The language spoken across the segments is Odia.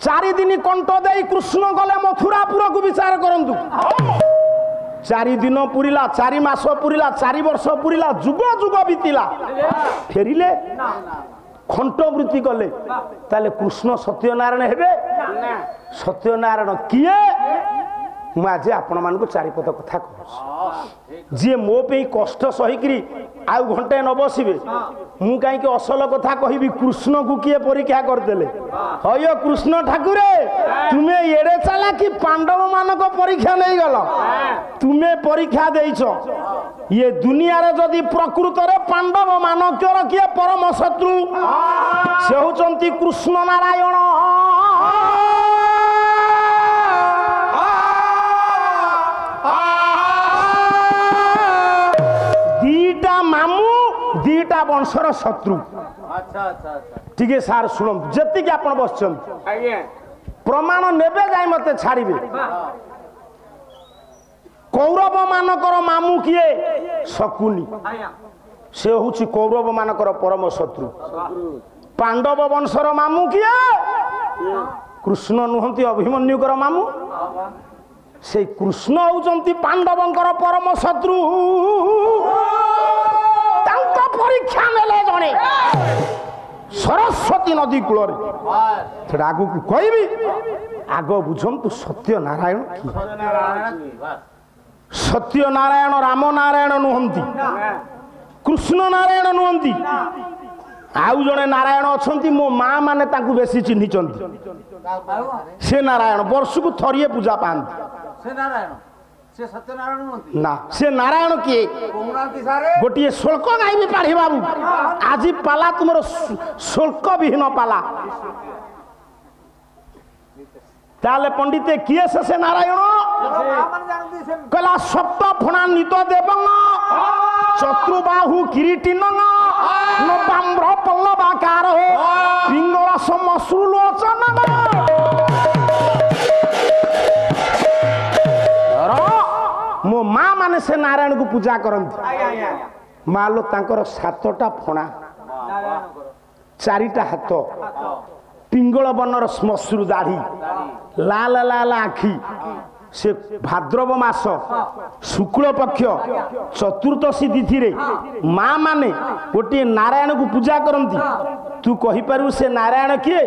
चारि दिन कंठ दे कृष्ण गले मथुरापुर को विचार करंतु 4 दिन पुरिला 4 मास पुरिला 4 वर्ष पुरिला जुग जुग बीतिला फेरिले खंटवृत्ति कले ताले कृष्ण सत्यनारायण हेबे सत्यनारायण किए मु आज आपण मान को चारिपद कथा कहूँ जी मो पे कष्ट सहीकरी आउ घंटे न बसबे मु कहीं असल कथा कहबी कृष्ण को किए परीक्षा करदेले हयो कृष्ण ठाकुरे तुम्हें एड़े चला कि पांडव मानक परीक्षा नहीं गल तुम्हें परीक्षा देइछ ये दुनिया रे जदि प्रकृत रे पांडव मानकर किए परम शत्रु से होचंती कृष्ण नारायण दीटा वंशर शत्रु ठीक है सार शुण जी आप बस प्रमाण नेबे जाए मत छाड़े कौरव मानकर मामू किए शकुनी से हूँ कौरव मानकर परम शत्रु पांडव वंशर मामू किए कृष्ण नुहति अभिमन्युकर मामू से कृष्ण होउचंती पांडवंकर परम शत्रु परीक्षा नेले जने सरस्वती नदी कूल आग को कहबी आग बुझंतु सत्य नारायण सत्य नारायण राम नारायण नुहंती कृष्ण नारायण नुहंती आउ जने नारायण अछंती मो माँ माने ताकू बेसी चिन्हिचंती से नारायण वर्ष को थरिए पूजा पांती से नारायण से सत्यनारायण ना से नारायण किए गोटे शुल्क गाइबी पाढ़ी बाबू आज पाला तुम शुल्क विहीन पाला ताले पंडिते किए से नारायण कला सप्त फणा नित देवंग चतुर्बाहु किरीटी नम्र पल्लवाकार पिंगला समश्रुलोचन मो माँ माने से नारायण को पूजा करती माँ लो तांकर 7टा फणा 4टा हाथ पिंगल वर्णर श्मश्रु दाढ़ी लाल लाल आखि से भाद्रव मास शुक्ल पक्ष चतुर्दशी तिथि रे माँ माने गोटे नारायण को पूजा करती तू कहि पारू से नारायण किए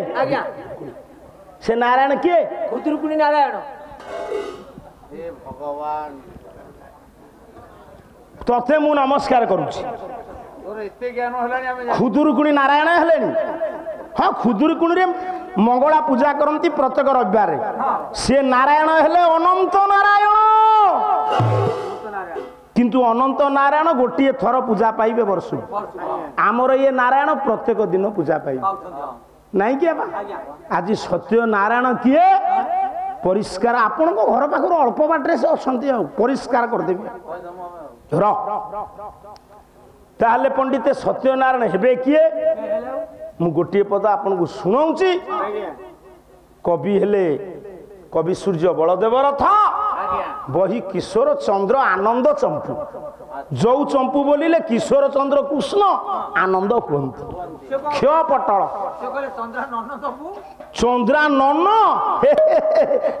से नारायण किए खुदुरुकुणी नारायण हे भगवान तथे मु नमस्कार करुछि खुदुरुकुणी नारायण हेले हाँ खुदुरुकुणी रे मंगला पूजा करती प्रत्येक रविवार से नारायण हेले अनंत नारायण किंतु अनंत नारायण गोटे थर पूजा पाइबे वर्ष आमर ये नारायण प्रत्येक दिन पूजा पाइबे नहीं किए आज सत्य नारायण किए परिष्कार आपण को घर पाखर अल्प बाटे से अच्छा परिष्कार करदेवी ताले पंडिते सत्यनारायण हेबे किए मु गोटे पद आपन को सुनाऊची कवि हेले कवि सूर्य बलदेव रथ बही किशोर चंद्र आनंद चंपू जो चंपू बोलिले किशोर चंद्र कृष्ण आनंद कहते क्षय पटल चंद्रा नन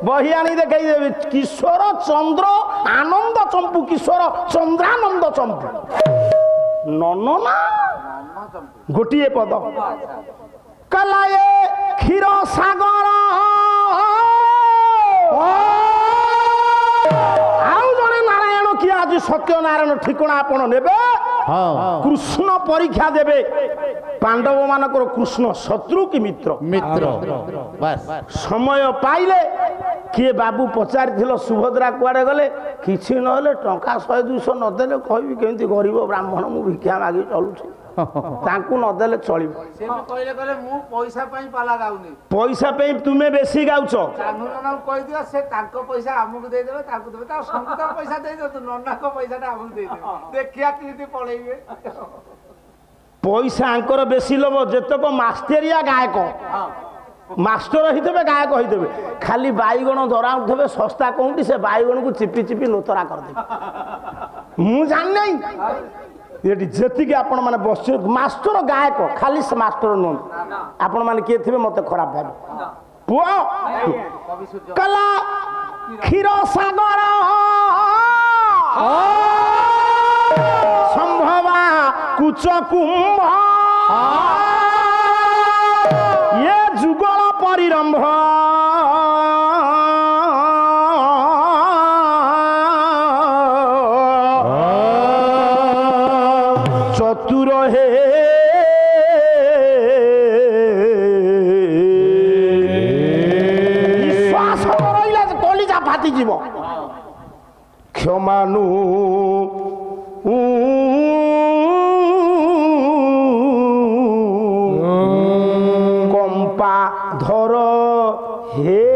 बही आनी देखाई देवी किशोर चंद्र आनंद चंपू किशोर चंद्रानंद चंपू नन ना गोटे पद कलाए क्षीर सागर आउ जने नारायण किए आज सत्यनारायण ठिकଣା आपण नेबे कृष्ण परीक्षा देबे पांडव मानकर कृष्ण शत्रु कि मित्र मित्र बस समय पाइले किए बाबू पचारि सुभद्रा कुआडे गले किछि नहले टंका 100-200 नदेले कहबी केमती गरीब ब्राह्मण मु भिक्षा मागी चलुछि तांकु नदेले चलिब से कहले कहले मु पैसा पई पाला गाउनी पैसा पे तुमे बेसी गाउछ कानून कहि दियो से तांको पैसा हमकु दे देबे तांकु देबे ता संगत पैसा दे दो तू नन्ना को पैसा ता हमकु दे दे देखिया किति पळेइबे पैसा आंकर बेसी लब जेतक मास्टरिया गायक मास्टर हिदेबे गायक हिदेबे खाली बाईगण धरा उठे सस्ता कहूँ से बाईगण को चिपी चिपी लोतरा करदे मु जान नहीं ये जी आपण मैंने बस मास्टर गायक खाली से मास्टर नुह आपण मैंने किए थे मत खराब भाव ପୁଅ କଲା କ୍ଷୀର ସାଗର ସମ୍ଭବା କୁଚ କୁମ୍ଭ ଏ ଯୁଗଳ ପରିରମ୍ଭ ଚତୁର ହେ ଶ୍ୱାସ ରହିଲା କଲିଜା ଫାଟିଯିବ କ୍ଷମାନୁ কম্পা ধর হে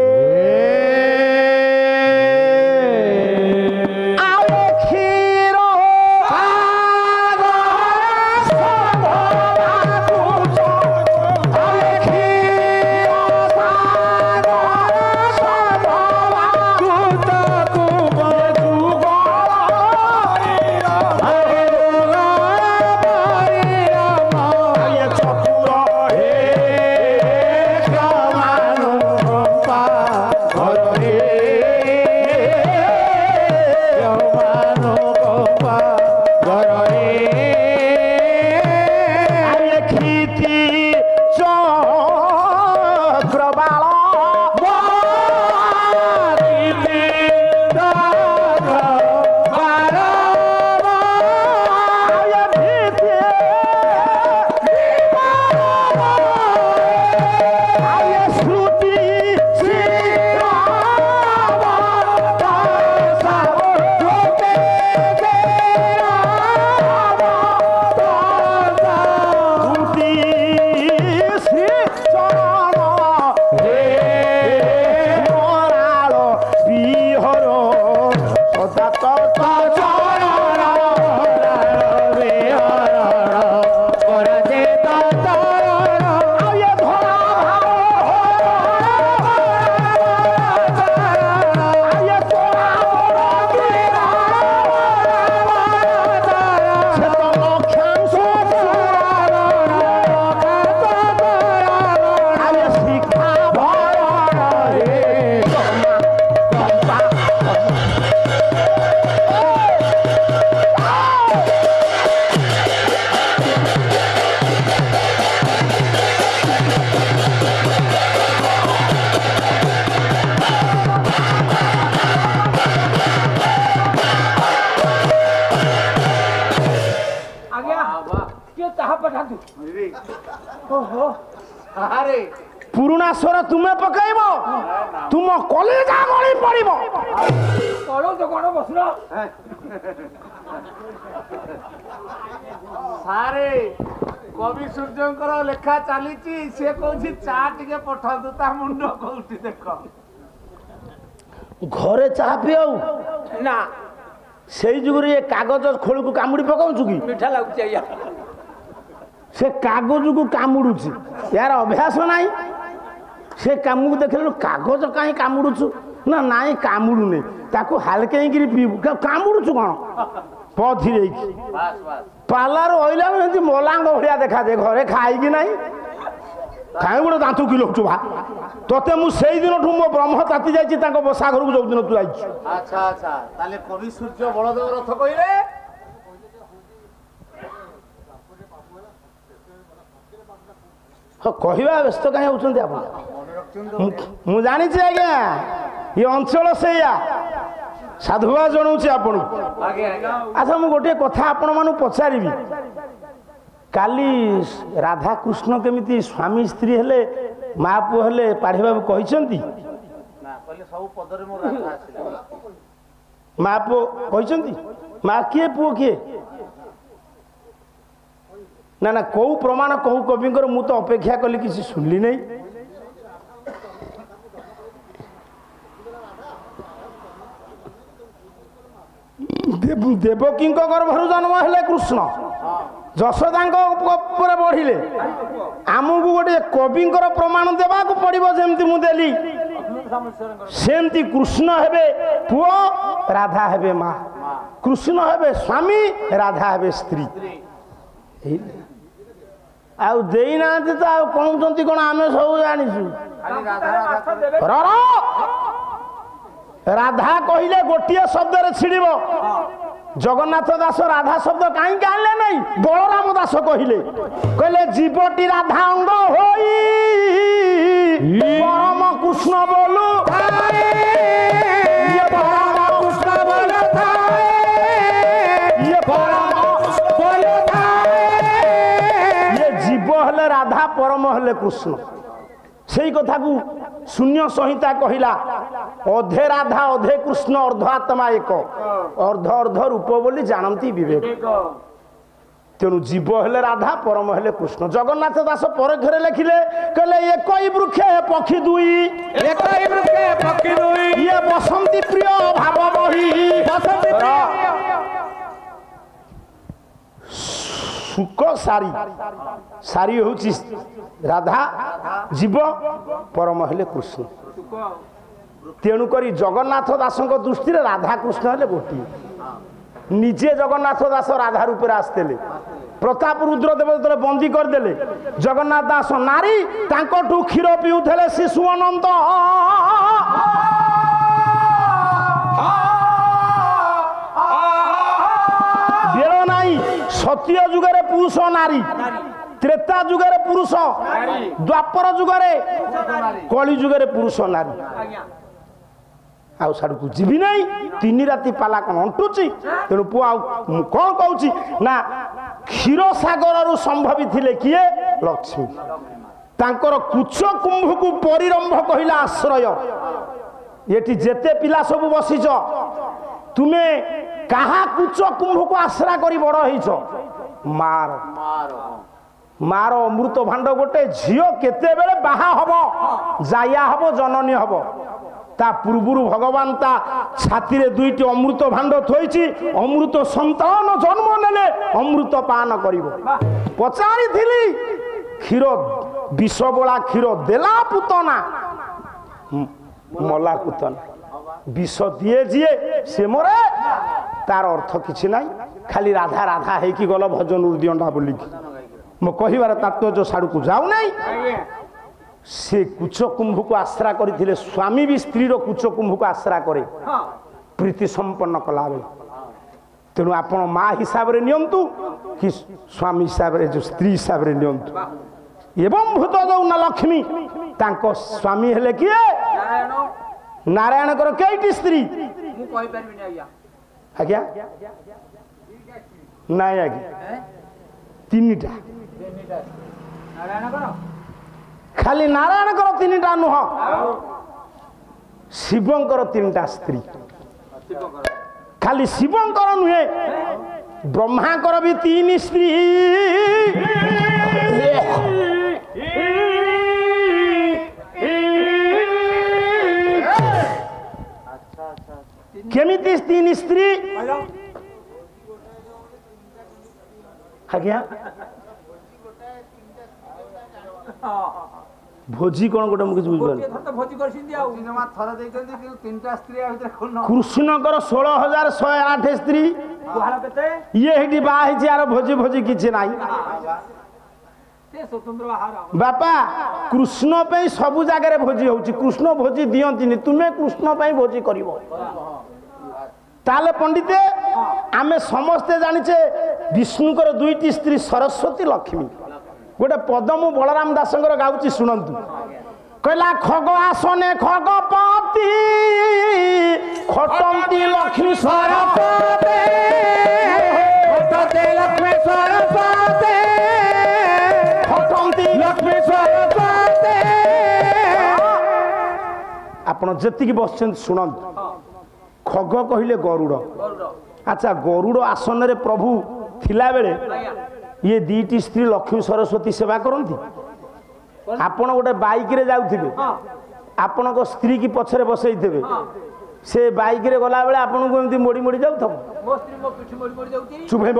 পুরুনা স্বর তুমি পকাইব তুম কলেজা গলি পড়িব ସାରେ କବି ସୂର୍ଯ୍ୟଙ୍କର ଲେଖା ଚାଲିଛି ସେ କହୁଛି ଚା ଟିକେ ପଠାନ୍ତୁ ତା ମୁଣ୍ଡ କୋଉଠି ଦେଖ ঘরে চা পিও না সেই যুগরে এ কাগজ খোলকু কামুড়ি পকাউছু কি মিঠা লাগুଛି ଆଜ୍ଞା সে কাগজকু কামুড়ুছি ইয়ার অভ্যাস নাই সে কামুকু দেখলে কাগজ কাହିଁ কামুড়ুছু না নাই কামুড়ুনি তাকে হালকেইকিরি পিবু কামুড়ুছু কোন পথিরেইকি পালার ওইলা এমনি মলাঙ্গ ভଳିଆ দেখাଯାଏ ঘরে খাইকি নাই খাই গোটে দাঁতু কিলোଛୁ ভা তোতে মু সেই দিনঠু মো ব্রহ্ম তাতি যাইছি তাଙ୍କ বসা ঘরକୁ ଯୋଉ ଦିନ ତୁ ଯାଇଛୁ আচ্ছা আচ্ছা তাহলে কবি সূর্য বলদেব রথ কইলে କହିବା ବ୍ୟସ୍ତ କାହିଁ ହଉଛନ୍ତି ଆପଣ ମୁଁ ଜାଣିଛି ଆଜ୍ଞା ଏ ଅଞ୍ଚଳ ସେଇଆ ସାଧୁବାଦ ଜଣାଉଛି ଆପଣଙ୍କୁ ଆଚ୍ଛା ମୁଁ ଗୋଟିଏ କଥା ଆପଣମାନଙ୍କୁ ପଚାରିବି କାଲି ରାଧାକୃଷ୍ଣ କେମିତି ସ୍ୱାମୀ ସ୍ତ୍ରୀ ହେଲେ ମା ପୁଅ ହେଲେ ପାଢ଼ିବାକୁ କହିଛନ୍ତି ମା ପୁଅ କହିଛନ୍ତି ମା କିଏ ପୁଅ କିଏ ନା ନା କୋଉ ପ୍ରମାଣ କୋଉ କବିଙ୍କର ମୁଁ ତ ଅପେକ୍ଷା କଲି କିଛି ଶୁଣିଲି ନାହିଁ ଦେବକୀଙ୍କ ଗର୍ଭରୁ ଜନ୍ମ ହେଲେ କୃଷ୍ଣ ଯଶୋଦାଙ୍କ ଉପରେ ବଢିଲେ ଆମକୁ ଗୋଟେ କବିଙ୍କର ପ୍ରମାଣ ଦେବାକୁ ପଡିବ ଯେମିତି ମୁଁ ଦେଲି ସେମିତି କୃଷ୍ଣ ହେବେ ପୁଅ ରାଧା ହେବେ ମା କୃଷ୍ଣ ହେବେ ସ୍ୱାମୀ ରାଧା ହେବେ ସ୍ତ୍ରୀ ଆଉ ଦେଇନାହାନ୍ତି ତ ଆଉ କହୁଛନ୍ତି କଣ ଆମେ ସବୁ ଜାଣିଛୁ। ରାଧା କହିଲେ ଗୋଟିଏ ଶବ୍ଦରେ ଛିଡ଼ିବ। ଜଗନ୍ନାଥ ଦାସ ରାଧା ଶବ୍ଦ କାହିଁକି ଆଣିଲେ ନାହିଁ? ବଳରାମ ଦାସ କହିଲେ ଜୀବଟି ରାଧା ଅଙ୍ଗ ହୋଇ ପରମ କୃଷ୍ଣ ବୋଲୁ ହେଲେ ରାଧା ପରମ ହେଲେ କୃଷ୍ଣ। ସେଇ କଥାକୁ ଶୂନ୍ୟ ସଂହିତା କହିଲା ଅଧେ ରାଧା ଅଧେ କୃଷ୍ଣ ଅର୍ଦ୍ଧ ଆତ୍ମା ଏକ ଅର୍ଦ୍ଧ ଅର୍ଦ୍ଧ ରୂପ ବୋଲି ଜାଣନ୍ତି ବିବେକ। ତେଣୁ ଜୀବ ହେଲେ ରାଧା ପରମ ହେଲେ କୃଷ୍ଣ। ଜଗନ୍ନାଥ ଦାସ ପରକ୍ଷରେ ଲେଖିଲେ କହିଲେ ଏକଇ ବୃକ୍ଷେ ପକ୍ଷୀ ଦୁଇ ଇଏ ବସନ୍ତି ପ୍ରିୟ ଭାବ ବହି ସୁକ ସାରୀ ସାରୀ ହଉଛି ରାଧା ଜୀବ ପରମ ହେଲେ କୃଷ୍ଣ। ତେଣୁକରି ଜଗନ୍ନାଥ ଦାସଙ୍କ ଦୃଷ୍ଟିରେ ରାଧା କୃଷ୍ଣ ହେଲେ ଗୋଟିଏ। ନିଜେ ଜଗନ୍ନାଥ ଦାସ ରାଧା ରୂପରେ ଆସିଥିଲେ। ପ୍ରତାପ ରୁଦ୍ରଦେବ ଯେତେବେଳେ ବନ୍ଦୀ କରିଦେଲେ ଜଗନ୍ନାଥ ଦାସ ନାରୀ ତାଙ୍କଠୁ କ୍ଷୀର ପିଉଥିଲେ ଶିଶୁ ଅନନ୍ତ। ସତ୍ୟ ଯୁଗରେ ପୁରୁଷ ନାରୀ, ତ୍ରେତା ଯୁଗରେ ପୁରୁଷ, ଦ୍ୱାପର ଯୁଗରେ କଳି ଯୁଗରେ ପୁରୁଷ ନାରୀ। ଆଉ ସାଡ଼କୁ ଯିବି ନାହିଁ। ତିନି ରାତି ପାଲା କଣ ଅଣ୍ଟୁଛି? ତେଣୁ ପୁଅ ଆଉ ମୁଁ କଣ କହୁଛି ନା କ୍ଷୀରସାଗରରୁ ସମ୍ଭବୀ ଥିଲେ କିଏ? ଲକ୍ଷ୍ମୀ। ତାଙ୍କର କୁଚ କୁମ୍ଭକୁ ପରିରମ୍ଭ କହିଲା ଆଶ୍ରୟ। ଏଠି ଯେତେ ପିଲା ସବୁ ବସିଛ ତୁମେ କାହା କୁଚ କୁମ୍ଭକୁ ଆଶ୍ରା କରି ବଡ ହେଇଛ? ମାର ଅମୃତ ଭାଣ୍ଡ ଗୋଟେ ଝିଅ କେତେବେଳେ ବାହା ହବ, ଜାୟା ହବ, ଜନନୀ ହବ, ତା ପୂର୍ବରୁ ଭଗବାନ ତା ଛାତିରେ ଦୁଇଟି ଅମୃତ ଭାଣ୍ଡ ଥୋଇଛି। ଅମୃତ ସନ୍ତାନ ଜନ୍ମ ନେଲେ ଅମୃତ ପାନ କରିବ। ପଚାରିଥିଲି କ୍ଷୀର ବିଷ ବୋଳା କ୍ଷୀର ଦେଲା ପୁତନା, ମଲା ପୁତନା। ବିଷ ଦିଏ ଯିଏ ସେ ମରେ। ତାର ଅର୍ଥ କିଛି ନାହିଁ। ଖାଲି ରାଧା ରାଧା ହେଇକି ଗଲ ଭଜନରୁ ଦିଅଣ୍ଟା ବୋଲିକି। ମୋ କହିବାର ତାତ୍ପର୍ଯ୍ୟ ସାଡ଼କୁ ଯାଉନାହିଁ। ସେ କୁଚ କୁମ୍ଭକୁ ଆଶ୍ରା କରିଥିଲେ। ସ୍ୱାମୀ ବି ସ୍ତ୍ରୀର କୁଚ କୁମ୍ଭକୁ ଆଶ୍ରା କରେ ପ୍ରୀତି ସମ୍ପନ୍ନ କଲାବେଳେ। ତେଣୁ ଆପଣ ମା ହିସାବରେ ନିଅନ୍ତୁ କି ସ୍ୱାମୀ ହିସାବରେ ଯୋଉ ସ୍ତ୍ରୀ ହିସାବରେ ନିଅନ୍ତୁ। ଏବଂ ଭୂତ ଯୋଉ ଲକ୍ଷ୍ମୀ ତାଙ୍କ ସ୍ୱାମୀ ହେଲେ କିଏ? ନାରାୟଣଙ୍କର କେଇଟି ସ୍ତ୍ରୀ? ଆଜ୍ଞା ନାଇଁ ଆଜ୍ଞା ତିନିଟା। ଖାଲି ନାରାୟଣଙ୍କର ତିନିଟା ନୁହଁ, ଶିବଙ୍କର ତିନିଟା ସ୍ତ୍ରୀ। ଖାଲି ଶିବଙ୍କର ନୁହେଁ, ବ୍ରହ୍ମାଙ୍କର ବି ତିନି ସ୍ତ୍ରୀ। କେମିତି ତିନି ସ୍ତ୍ରୀ? ଆଜ୍ଞା ଭୋଜି କଣ ଗୋଟେ ମୁଁ କିଛି ବୁଝିପାରୁନି। କୃଷ୍ଣଙ୍କର 16,108 ସ୍ତ୍ରୀ। ଇଏ ହେଇଠି ବାହା ହେଇଛି, ଆର ଭୋଜି ଭୋଜି କିଛି ନାହିଁ। ବାପା କୃଷ୍ଣ ପାଇଁ ସବୁ ଜାଗାରେ ଭୋଜି ହଉଛି। କୃଷ୍ଣ ଭୋଜି ଦିଅନ୍ତିନି, ତୁମେ କୃଷ୍ଣ ପାଇଁ ଭୋଜି କରିବ। ତାହେଲେ ପଣ୍ଡିତେ ଆମେ ସମସ୍ତେ ଜାଣିଛେ ବିଷ୍ଣୁଙ୍କର ଦୁଇଟି ସ୍ତ୍ରୀ ସରସ୍ୱତୀ ଲକ୍ଷ୍ମୀ। ଗୋଟେ ପଦ ମୁଁ ବଳରାମ ଦାସଙ୍କର ଗାଉଛି ଶୁଣନ୍ତୁ। କହିଲା ଖଗ ଆସନେ ଖଗପତି ଖଟନ୍ତି ଲକ୍ଷ୍ମୀ ସରସ୍ୱତୀ ଲକ୍ଷ୍ମୀ ସରସ୍ୱତୀ ଖଟନ୍ତି ଲକ୍ଷ୍ମୀ ସରସ୍ୱତୀ। ଆପଣ ଯେତିକି ବସିଛନ୍ତି ଶୁଣନ୍ତୁ। ଖଗ କହିଲେ ଗରୁଡ଼। ଆଚ୍ଛା ଗରୁଡ଼ ଆସନରେ ପ୍ରଭୁ ଥିଲାବେଳେ ଇଏ ଦୁଇଟି ସ୍ତ୍ରୀ ଲକ୍ଷ୍ମୀ ସରସ୍ୱତୀ ସେବା କରନ୍ତି। ଆପଣ ଗୋଟେ ବାଇକରେ ଯାଉଥିବେ, ଆପଣଙ୍କ ସ୍ତ୍ରୀ କି ପଛରେ ବସେଇଥିବେ, ସେ ବାଇକରେ ଗଲାବେଳେ ଆପଣଙ୍କୁ ଏମିତି ମୋଡ଼ି ମୋଡ଼ି ଯାଉଥିବ, ଚୁଭେଇବ।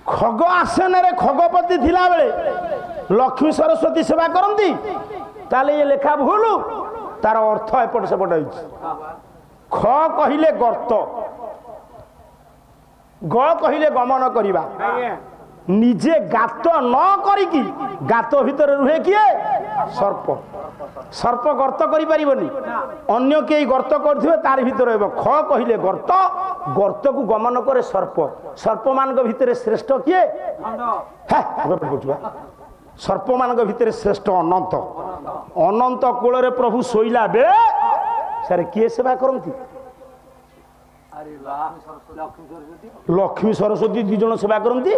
ଖଗ ଆସନରେ ଖଗପତି ଥିଲାବେଳେ ଲକ୍ଷ୍ମୀ ସରସ୍ୱତୀ ସେବା କରନ୍ତି, ତାହେଲେ ଇଏ ଲେଖା ଭୁଲ। ତାର ଅର୍ଥ ଏପଟ ସେପଟ ହେଇଛି। ଖ କହିଲେ ଗର୍ତ୍ତ, ଗ କହିଲେ ଗମନ କରିବା, ନିଜେ ଗାତ ନ କରିକି ଗାତ ଭିତରେ ରୁହେ କିଏ? ସର୍ପ। ସର୍ପ ଗର୍ତ୍ତ କରିପାରିବନି, ଅନ୍ୟ କେହି ଗର୍ତ୍ତ କରିଥିବେ ତାରି ଭିତରେ ରହିବ। ଖ କହିଲେ ଗର୍ତ୍ତ, ଗର୍ତ୍ତକୁ ଗମନ କରେ ସର୍ପ। ସର୍ପମାନଙ୍କ ଭିତରେ ଶ୍ରେଷ୍ଠ କିଏ? ସର୍ପମାନଙ୍କ ଭିତରେ ଶ୍ରେଷ୍ଠ ଅନନ୍ତ। ଅନନ୍ତ କୂଳରେ ପ୍ରଭୁ ଶୋଇଲା ବେଳେ ସାରେ କିଏ ସେବା କରନ୍ତି? ଲକ୍ଷ୍ମୀ ସରସ୍ୱତୀ ଦି ଜଣ ସେବା କରନ୍ତି।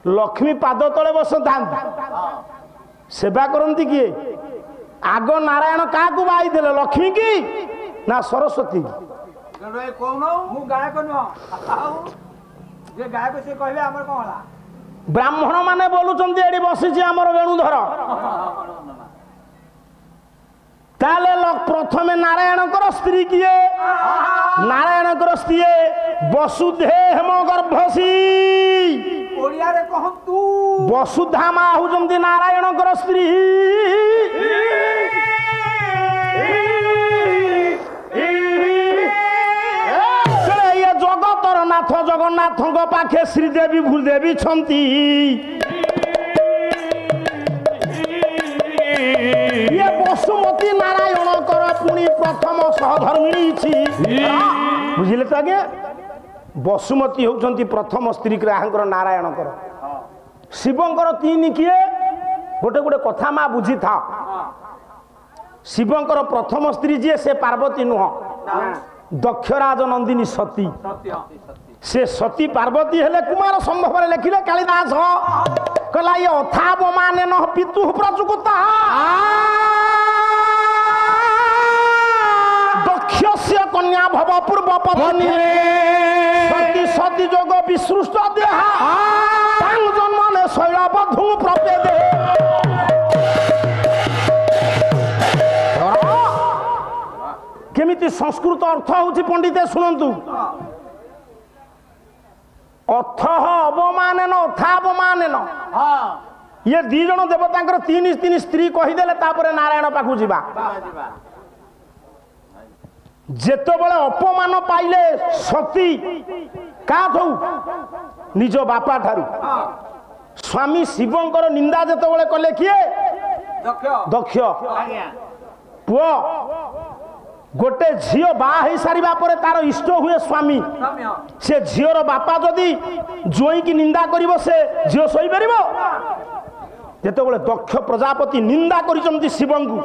ଲକ୍ଷ୍ମୀ ପାଦ ତଳେ ବସିଥାନ୍ତି, ସେବା କରନ୍ତି କିଏ? ଆଗ ନାରାୟଣ କାହାକୁ ବାହାଇଥିଲେ, ଲକ୍ଷ୍ମୀ କି ନା ସରସ୍ୱତୀ କି? ବ୍ରାହ୍ମଣ ମାନେ ବୋଲୁଛନ୍ତି ଏଠି ବସିଛି ଆମର ବେଣୁଧର। ତାହେଲେ ପ୍ରଥମେ ନାରାୟଣଙ୍କର ସ୍ତ୍ରୀ କିଏ? ନାରାୟଣଙ୍କର ସ୍ତ୍ରୀ ବସୁଧେମ ଗର୍ଭସୀ। ଓଡ଼ିଆରେ କହନ୍ତୁ ବସୁଧା ମା ହଉଛନ୍ତି ନାରାୟଣଙ୍କର ସ୍ତ୍ରୀ। ଜଗତର ନାଥ ଜଗନ୍ନାଥଙ୍କ ପାଖେ ଶ୍ରୀଦେବୀ ଭୂଦେବୀ ଛନ୍ତି। ଇଏ ବସୁମତୀ ନାରାୟଣଙ୍କର ପୁଣି ପ୍ରଥମ ସହଧର୍ମିଣୀ। ବୁଝିଲେ ତ ଆଜ୍ଞା? ବସୁମତୀ ହଉଛନ୍ତି ପ୍ରଥମ ସ୍ତ୍ରୀ ଗ୍ରାହଙ୍କର ନାରାୟଣଙ୍କର। ଶିବଙ୍କର ତିନି କିଏ? ଗୋଟେ ଗୋଟେ କଥା ମା ବୁଝିଥା। ଶିବଙ୍କର ପ୍ରଥମ ସ୍ତ୍ରୀ ଯିଏ ସେ ପାର୍ବତୀ ନୁହଁ, ଦକ୍ଷରାଜ ନନ୍ଦିନୀ ସତୀ। ସେ ସତୀ ପାର୍ବତୀ ହେଲେ କୁମାର ସମ୍ଭବରେ ଲେଖିଲେ କାଳିଦାସ କହିଲା ଇଏ ଅଥାବ ମାନେ ନ ପିତୁ ପ୍ରଚୁକୁତା ଦକ୍ଷସ୍ୟ କନ୍ୟା ଭବ ପୂର୍ବ ପତ୍ନୀ ସତୀ ସତୀ ଯୋଗ ବିସୃଷ୍ଟ ଦେହା ତାଙ୍କୁ ଜନ୍ମନେ ଶୈଳବଧୂ ପ୍ରପେଦେ। କେମିତି ସଂସ୍କୃତ ଅର୍ଥ ହଉଛି ପଣ୍ଡିତେ ଶୁଣନ୍ତୁ। ଅର୍ଥ ଅବମାନେନ ଅଥାବମାନେନ। ଇଏ ଦି ଜଣ ଦେବତାଙ୍କର ତିନି ତିନି ସ୍ତ୍ରୀ କହିଦେଲେ ତାପରେ ନାରାୟଣ ପାଖକୁ ଯିବା। ଯେତେବେଳେ ଅପମାନ ପାଇଲେ ସତୀ କାଠୁ ନିଜ ବାପା ଠାରୁ, ସ୍ୱାମୀ ଶିବଙ୍କର ନିନ୍ଦା ଯେତେବେଳେ କଲେ କିଏ? ଦକ୍ଷ। ପୁଅ ଗୋଟେ ଝିଅ ବାହା ହେଇ ସାରିବା ପରେ ତାର ଇଷ୍ଟ ହୁଏ ସ୍ୱାମୀ। ସେ ଝିଅର ବାପା ଯଦି ଜୋଇଁକି ନିନ୍ଦା କରିବ ସେ ଝିଅ ସହିପାରିବ? ଯେତେବେଳେ ଦକ୍ଷ ପ୍ରଜାପତି ନିନ୍ଦା କରିଛନ୍ତି ଶିବଙ୍କୁ,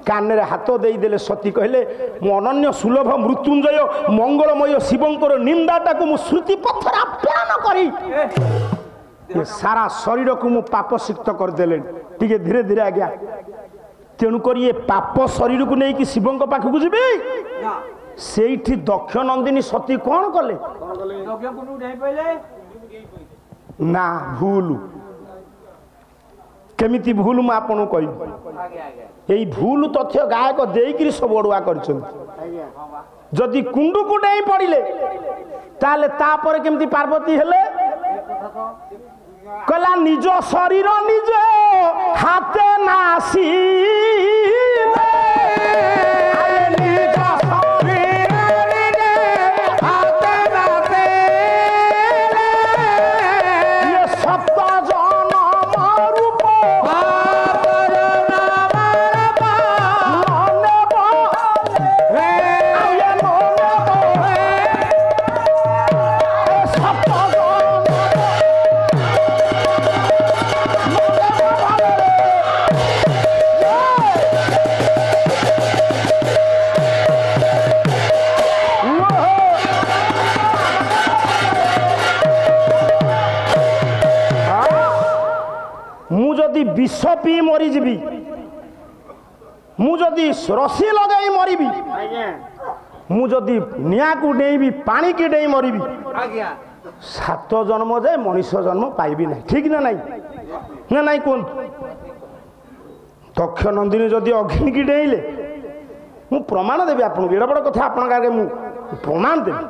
କାନରେ ହାତ ଦେଇଦେଲେ ସତୀ କହିଲେ ମୁଁ ଅନନ୍ୟ ସୁଲଭ ମୃତ୍ୟୁଞ୍ଜୟ ମଙ୍ଗଳମୟ ଶିବଙ୍କର ନିନ୍ଦାଟାକୁ ମୁଁ ଶ୍ରୁତି ପଥରେ ଆପଣାନ କରି ସାରା ଶରୀରକୁ ମୁଁ ପାପ ସିକ୍ତ କରିଦେଲେଣି। ଟିକେ ଧୀରେ ଧୀରେ ଆଜ୍ଞା। ତେଣୁକରି ଏ ପାପ ଶରୀରକୁ ନେଇକି ଶିବଙ୍କ ପାଖକୁ ଯିବି। ସେଇଠି ଦକ୍ଷ ନନ୍ଦିନୀ ସତୀ କଣ କଲେ ନା ଭୁଲ। କେମିତି ଭୁଲ ମୁଁ ଆପଣଙ୍କୁ କହିବି। ଏଇ ଭୁଲ ତଥ୍ୟ ଗାୟକ ଦେଇକିରି ସବୁ ଅଡୁଆ କରିଛନ୍ତି। ଯଦି କୁଣ୍ଡୁକୁ ଡେଇଁ ପଡ଼ିଲେ ତାହେଲେ ତାପରେ କେମିତି ପାର୍ବତୀ ହେଲେ? କହିଲା ନିଜ ଶରୀର ନିଜ ହାତେ ନାସି विष पी मरीजी मुझे रसी लगे मरबी मुझे निआ को डेबी पानी की डे मरबी 7 जन्म जाए मनीष जन्म पाइबी ना ठीक ना नहीं ना नहीं कौन दक्ष नंदिनी जदि अग्नि की डेले मु प्रमाण देवी आपको एड़ा बड़ कथा आप प्रमाण देवी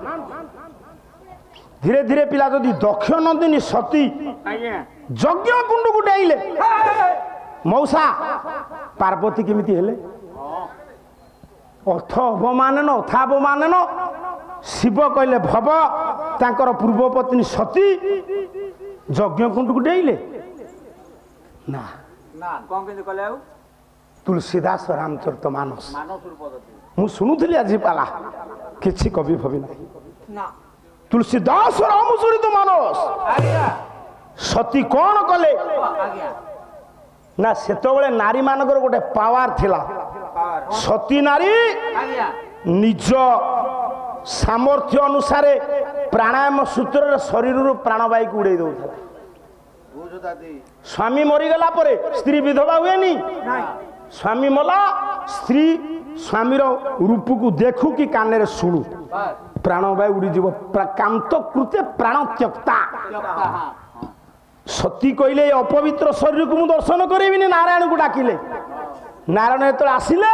धीरे धीरे पिला जदि दक्ष नंदिनी सती यज्ञ कुंड को डेले मौसा पार्वती केमिति हेले अर्थ अवमानन अथावमानन शिव कहले भव तांकर पूर्व पत्नी सती ଯଜ୍ଞ କୁଣ୍ଡକୁ ଡେଇଁଲେ ନା ନା କଣ କେମିତି କଲେ ଆଉ ତୁଳସୀଦାସ ରାମଚରିତ ମାନସ ମାନସରୁ ପଦ୍ଧତି ମୁଁ ଶୁଣୁଥିଲି ଆଜି ପାଲା କିଛି କବି ଫବି ନାହିଁ ନା ତୁଳସୀଦାସ ରାମଚରିତ ମାନସ ଆଜ୍ଞା ସତୀ କଣ କଲେ ଆଜ୍ଞା ନା ସେତେବେଳେ ନାରୀ ମାନଙ୍କର ଗୋଟେ ପାୱାର ଥିଲା ପାୱାର ସତୀ ନାରୀ ଆଜ୍ଞା ନିଜ ସାମର୍ଥ୍ୟ ଅନୁସାରେ ପ୍ରାଣାୟାମ ସୂତ୍ରରେ ଶରୀରରୁ ପ୍ରାଣବାୟୁକୁ ଉଡେଇ ଦଉଥିଲା ବୁଝୁ ଦାଦି ସ୍ୱାମୀ ମରିଗଲା ପରେ ସ୍ତ୍ରୀ ବିଧବା ହୁଏନି ସ୍ୱାମୀ ମଲା ସ୍ତ୍ରୀ ସ୍ୱାମୀର ରୂପକୁ ଦେଖୁ କି କାନରେ ଶୁଣୁ ପ୍ରାଣବାୟୁ ଉଡ଼ିଯିବ କାନ୍ତ କୃତେ ପ୍ରାଣ ତ୍ୟକ୍ତା ସତୀ କହିଲେ ଏ ଅପବିତ୍ର ଶରୀରକୁ ମୁଁ ଦର୍ଶନ କରିବିନି ନାରାୟଣକୁ ଡାକିଲେ ନାରାୟଣ ଯେତେବେଳେ ଆସିଲେ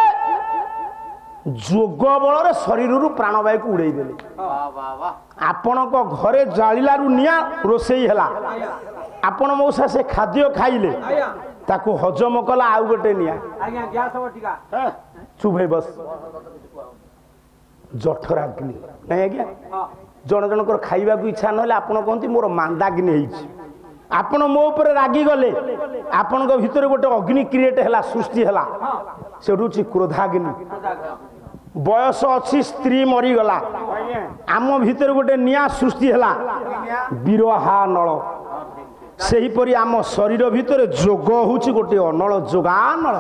ଯୋଗ ବଳରେ ଶରୀରରୁ ପ୍ରାଣବାୟୁକୁ ଉଡେଇ ଦେଲେ ଆପଣଙ୍କ ଘରେ ଜାଳିଲାରୁ ନିଆଁ ରୋଷେଇ ହେଲା ଆପଣ ମଉସା ସେ ଖାଦ୍ୟ ଖାଇଲେ ତାକୁ ହଜମ କଲା ଆଉ ଗୋଟେ ନିଆଁ ଆଜ୍ଞା ଗ୍ୟାସ ହବ ଟିକା ଚୁପ ହେଇ ବସ ଜଠରାଗ୍ନି ନାଇଁ ଆଜ୍ଞା ଜଣ ଜଣଙ୍କର ଖାଇବାକୁ ଇଚ୍ଛା ନହେଲେ ଆପଣ କହନ୍ତି ମୋର ମାନ୍ଦାଗ୍ନି ହେଇଛି ଆପଣ ମୋ ଉପରେ ରାଗିଗଲେ ଆପଣଙ୍କ ଭିତରେ ଗୋଟେ ଅଗ୍ନି କ୍ରିଏଟ ହେଲା ସୃଷ୍ଟି ହେଲା ସେଠୁ ହେଉଛି କ୍ରୋଧାଗ୍ନି ବୟସ ଅଛି ସ୍ତ୍ରୀ ମରିଗଲା ଆମ ଭିତରେ ଗୋଟେ ନିଆଁ ସୃଷ୍ଟି ହେଲା ବିରହା ନଳ ସେହିପରି ଆମ ଶରୀର ଭିତରେ ଯୋଗ ହେଉଛି ଗୋଟେ ଅନଳ ଯୋଗାନଳ